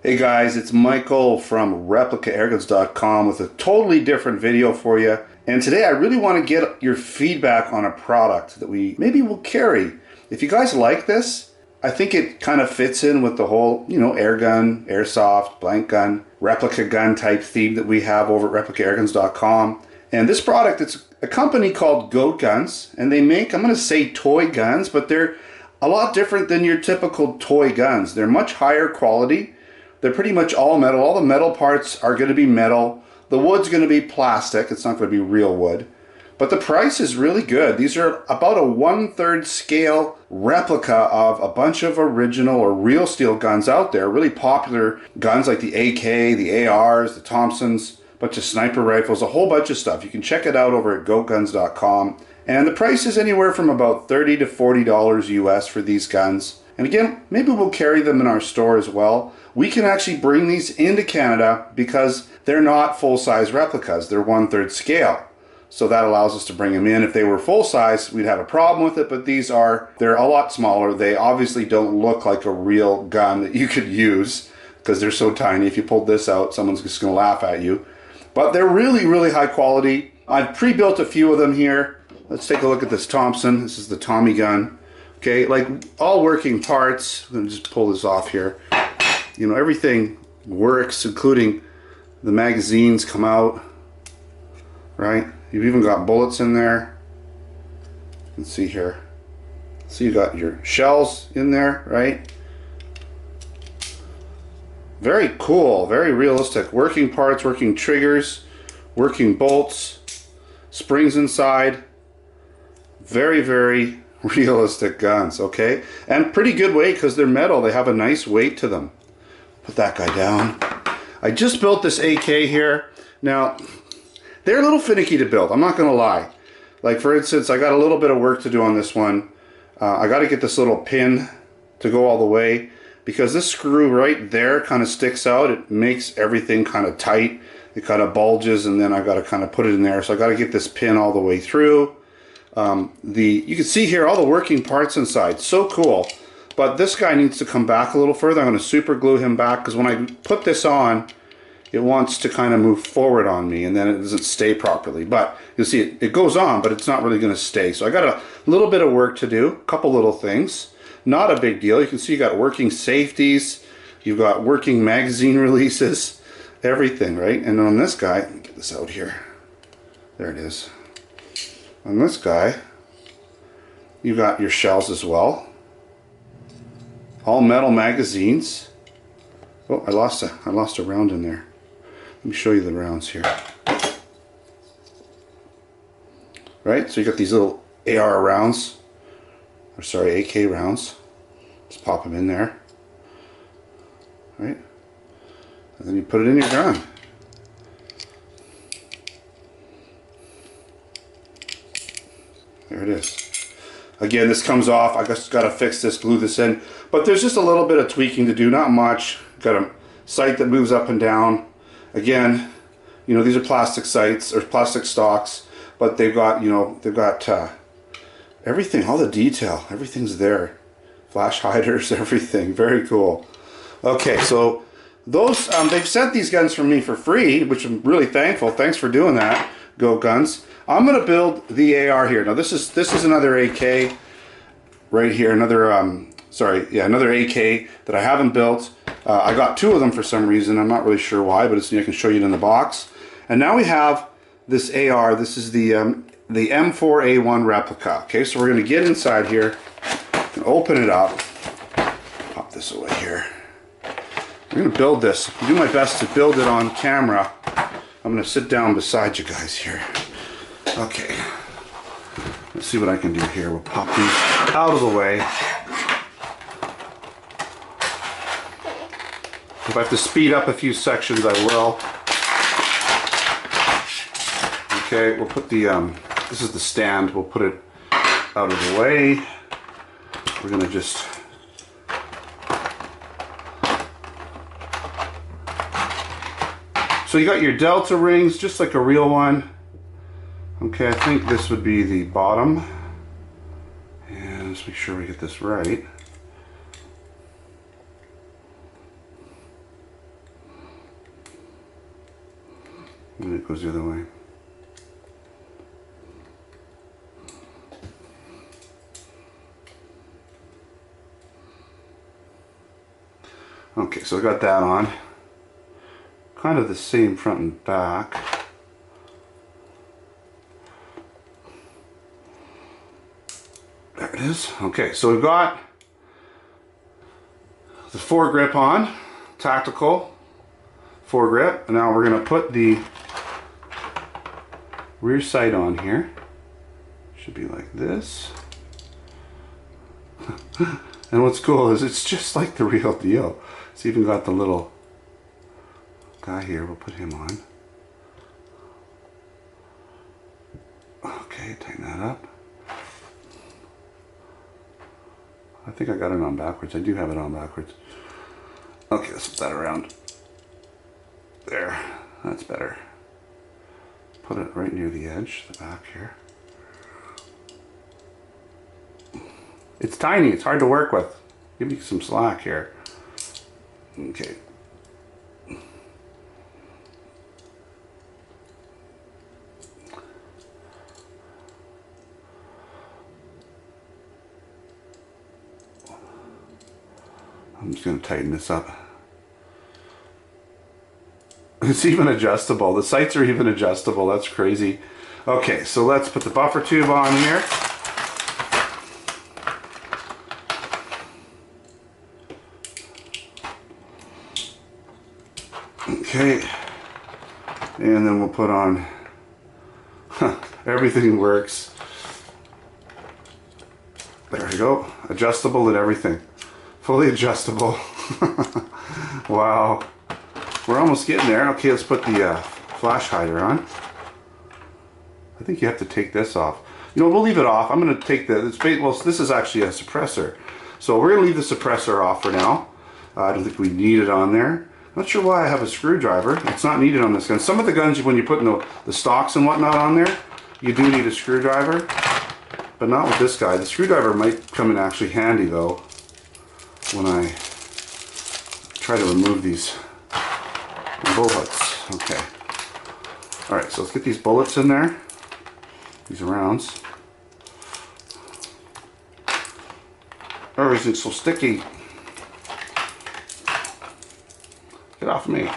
Hey guys, it's Michael from ReplicaAirguns.com with a totally different video for you. And today I really want to get your feedback on a product that we maybe will carry. If you guys like this, I think it kind of fits in with the whole, air gun, airsoft, blank gun, replica gun type theme that we have over at ReplicaAirguns.com. And this product, it's a company called Goat Guns, and they make, I'm going to say toy guns, but they're a lot different than your typical toy guns. They're much higher quality. They're pretty much all metal. All the metal parts are going to be metal. The wood's going to be plastic. It's not going to be real wood. But the price is really good. These are about a 1/3 scale replica of a bunch of original or real steel guns out there. Really popular guns like the AK, the ARs, the Thompsons, a bunch of sniper rifles, a whole bunch of stuff. You can check it out over at goatguns.com. And the price is anywhere from about $30 to $40 US for these guns. And again, maybe we'll carry them in our store as well. We can actually bring these into Canada because they're not full-size replicas. They're 1/3 scale. So that allows us to bring them in. If they were full-size, we'd have a problem with it, but they're a lot smaller. They obviously don't look like a real gun that you could use because they're so tiny. If you pulled this out, someone's just going to laugh at you. But they're really, really high quality. I've pre-built a few of them here. Let's take a look at this Thompson. This is the Tommy gun. Okay, like all working parts. I'm going to just pull this off here. Everything works, including the magazines come out, right? You've even got bullets in there. Let's see here. So you got your shells in there, right? Very cool, very realistic. Working parts, working triggers, working bolts, springs inside. Very, very realistic guns, okay? And pretty good weight because they're metal. They have a nice weight to them. Put that guy down. I just built this AK here. Now, they're a little finicky to build. I'm not going to lie. Like, for instance, I got a little bit of work to do on this one. I got to get this little pin to go all the way because this screw right there kind of sticks out. It makes everything kind of tight. It kind of bulges, and then I've got to kind of put it in there. So I got to get this pin all the way through. You can see here all the working parts inside. So cool. But this guy needs to come back a little further. I'm going to super glue him back because when I put this on, it wants to kind of move forward on me and then it doesn't stay properly. But you'll see it goes on, but it's not really going to stay. So I got a little bit of work to do, a couple little things. Not a big deal. You can see you got working safeties, you've got working magazine releases, everything, right? And on this guy, let me get this out here. There it is. On this guy, you've got your shells as well. All metal magazines. Oh, I lost a round in there. Let me show you the rounds here. Right, so you got these little AR rounds, or sorry, AK rounds. Just pop them in there. Right, and then you put it in your gun. There it is. Again, this comes off. I just got to fix this, glue this in. But there's just a little bit of tweaking to do, not much. Got a sight that moves up and down. Again, these are plastic sights or plastic stocks, but they've got, everything, all the detail, everything's there. Flash hiders, everything. Very cool. Okay, so those they've sent these guns from me for free, which I'm really thankful. Thanks for doing that, Go Guns. I'm going to build the AR here. Now this is another AK right here. Another another AK that I haven't built. I got two of them for some reason. I'm not really sure why, but I can show you it in the box. And now we have this AR. This is the M4A1 replica. Okay, so we're going to get inside here and open it up. Pop this away here. I'm going to build this. Do my best to build it on camera. I'm going to sit down beside you guys here. Okay, let's see what I can do here. We'll pop these out of the way. If I have to speed up a few sections, I will. Okay, we'll put the, this is the stand. We'll put it out of the way. We're going to just... So you got your delta rings, just like a real one. Okay, I think this would be the bottom. And let's make sure we get this right. And it goes the other way. Okay, so I got that on. Kind of the same front and back. There it is. Okay, so we've got the foregrip on, tactical foregrip, and now we're going to put the rear sight on here. Should be like this. And what's cool is it's just like the real deal. It's even got the little guy here. We'll put him on. Okay, tighten that up. I think I got it on backwards. I do have it on backwards. Okay, let's flip that around. There, that's better. Put it right near the edge, the back here. It's tiny, it's hard to work with. Give me some slack here. Okay. I'm just going to tighten this up. It's even adjustable. The sights are even adjustable. That's crazy. Okay, so let's put the buffer tube on here. Okay, and then we'll put on, everything works. There we go, adjustable and everything. Fully adjustable. Wow, we're almost getting there. Okay, let's put the flash hider on. I think you have to take this off. You know, we'll leave it off. I'm going to take the, well, this is actually a suppressor. So we're going to leave the suppressor off for now. I don't think we need it on there. Not sure why I have a screwdriver. It's not needed on this gun. Some of the guns, when you put the stocks and whatnot on there, you do need a screwdriver, but not with this guy. The screwdriver might come in actually handy though when I try to remove these bullets. Okay. Alright, so let's get these bullets in there. These rounds. Everything's so sticky. Get off me.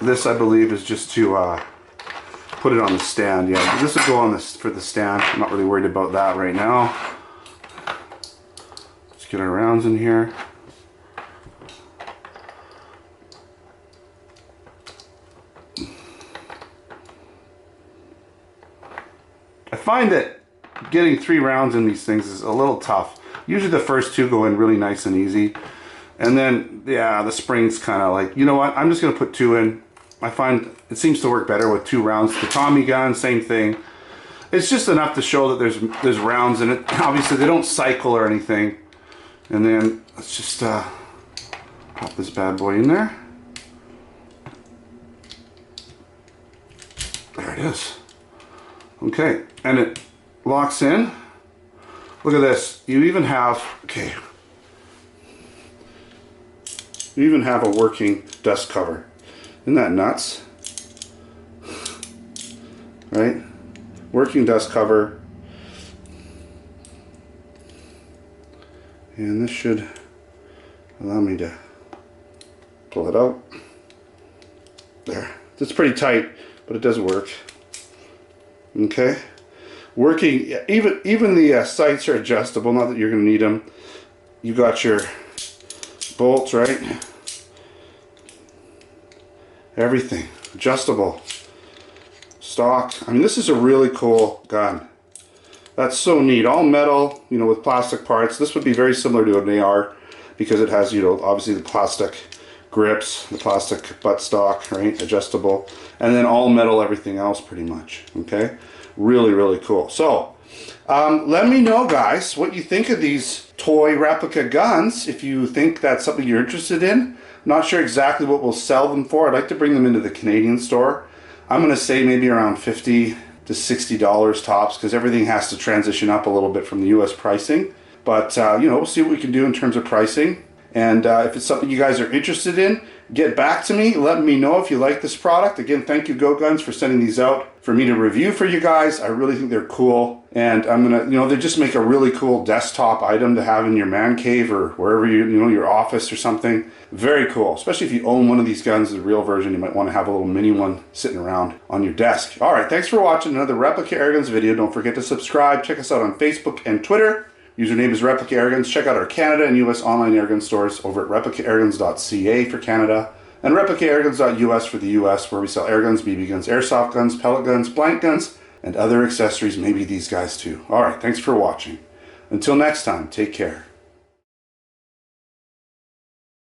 This, I believe, is just to put it on the stand. Yeah, this would go on this for the stand. I'm not really worried about that right now. Let's get our rounds in here. I find that getting 3 rounds in these things is a little tough. Usually the first 2 go in really nice and easy. And then, yeah, the spring's kind of like, you know what, I'm just going to put 2 in. I find it seems to work better with 2 rounds. The Tommy gun, same thing. It's just enough to show that there's rounds in it. Obviously, they don't cycle or anything. And then, let's just pop this bad boy in there. There it is. Okay, and it locks in. Look at this. You even have, okay, you even have a working dust cover. Isn't that nuts? Right? Working dust cover. And this should allow me to pull it out. There. It's pretty tight, but it does work. Okay. Working, even the sights are adjustable, not that you're going to need them. You got your bolts, right? Everything adjustable. Stock. I mean, this is a really cool gun. That's so neat. All metal, you know, with plastic parts. This would be very similar to an AR because it has, you know, obviously the plastic grips, the plastic buttstock, right? Adjustable. And then all metal, everything else pretty much. Okay. Really, really cool. So, let me know, guys, what you think of these toy replica guns. If you think that's something you're interested in. Not sure exactly what we'll sell them for. I'd like to bring them into the Canadian store. I'm going to say maybe around $50 to $60 tops because everything has to transition up a little bit from the US pricing. But, you know, we'll see what we can do in terms of pricing. And if it's something you guys are interested in, get back to me. Let me know if you like this product. Again, thank you Go Guns for sending these out for me to review for you guys. I really think they're cool. And I'm gonna, they just make a really cool desktop item to have in your man cave or wherever your office or something. Very cool, especially if you own one of these guns, the real version. You might want to have a little mini one sitting around on your desk. All right, thanks for watching another Replica Airguns video. Don't forget to subscribe. Check us out on Facebook and Twitter. Username is Replica Airguns. Check out our Canada and US online airgun stores over at replicaairguns.ca for Canada and replicaairguns.us for the US, where we sell airguns, BB guns, airsoft guns, pellet guns, blank guns, and other accessories, maybe these guys too. All right, thanks for watching. Until next time, take care.